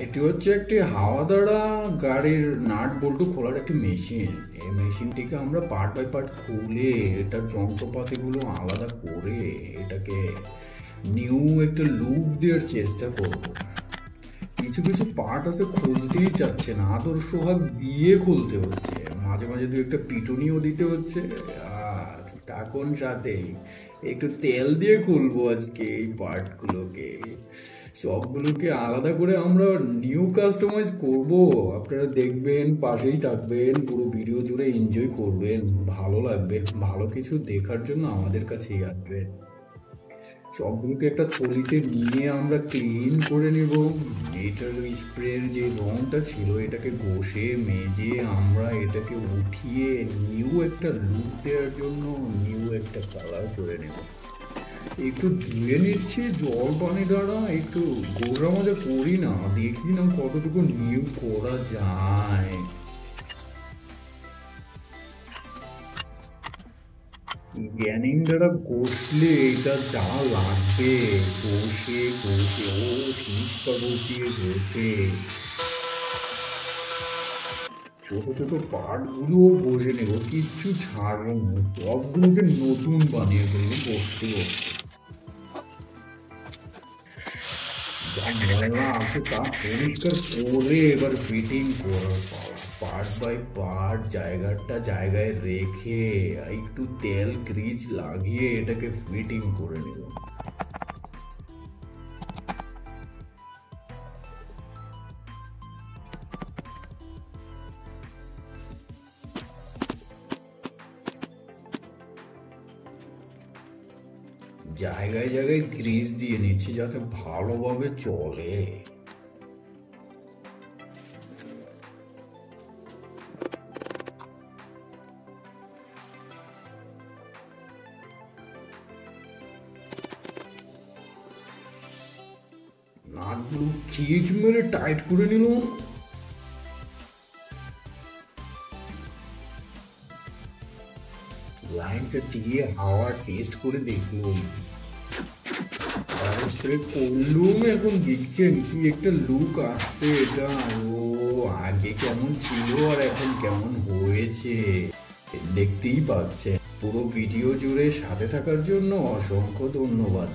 এটি হচ্ছে একটি হাওয়া দ্বারা গাড়ির নাট বল্টু খোলার একটি মেশিন। এই মেশিনটিকে আমরা পার্ট বাই পার্ট খুলে এটার যন্ত্রপাতিগুলো আলাদা করে এটাকে নিউ একটা লুপ দেওয়ার চেষ্টা করব। কিছু কিছু পার্ট আছে খুলতেই চাচ্ছে না, আদর সোহাগ দিয়ে খুলতে হচ্ছে, মাঝে মাঝে দু একটা পিটুনিও দিতে হচ্ছে। আর তখন সাথে একটু তেল দিয়ে খুলবো আজকে এই পার্টগুলোকে। সবগুলোকে আলাদা করে আমরা নিউ কাস্টমাইজ করব। আপনারা দেখবেন, পাশেই থাকবেন, পুরো ভিডিও জুড়ে এনজয় করবেন, ভালো লাগবে। ভালো কিছু দেখার জন্য আমাদের কাছেই আসবেন। সবগুলোকে একটা থলিতে নিয়ে আমরা ক্লিন করে নেব। এটার স্প্রের যে রংটা ছিল এটাকে ঘষে মেজে আমরা এটাকে উঠিয়ে নিউ একটা লুক দেওয়ার জন্য নিউ একটা কালার করে নেব। একটু ধুয়ে নিচ্ছি জল পানি দ্বারা, একটু গোড়া মজা করি না, দেখি না কতটুকু নিউ করা যায়। জ্ঞানীন দ্বারা ঘষলে এটা যা লাগবে, ঘষে ঘষে ও ফিস পাউডার দিয়ে ঘষে ছোট ছোট পার্ট গুলো ঘষে নেব, কিচ্ছু ছাড়বো না, সবগুলোকে নতুন বানিয়ে ফেলবো বসতে বসতে। যা ময়লা আছে তা পরিষ্কার করে এবার ফিটিং করার পালা। পার্ট বাই পার্ট জায়গাটা জায়গায় রেখে একটু তেল গ্রিজ লাগিয়ে এটাকে ফিটিং করে নেব। জায়গায় জায়গায় গ্রিজ দিয়ে নিচ্ছি যাতে ভালোভাবে চলে। নাটগুলো খিচ মেরে টাইট করে নিল। লাইনটা দিয়ে হাওয়া টেস্ট করে দেখলাম, স্প্রে করলুম। এখন দেখছেন কি একটা লুক আসছে এটা। ও আগে কেমন ছিল আর এখন কেমন হয়েছে দেখতেই পাচ্ছেন। পুরো ভিডিও জুড়ে সাথে থাকার জন্য অসংখ্য ধন্যবাদ।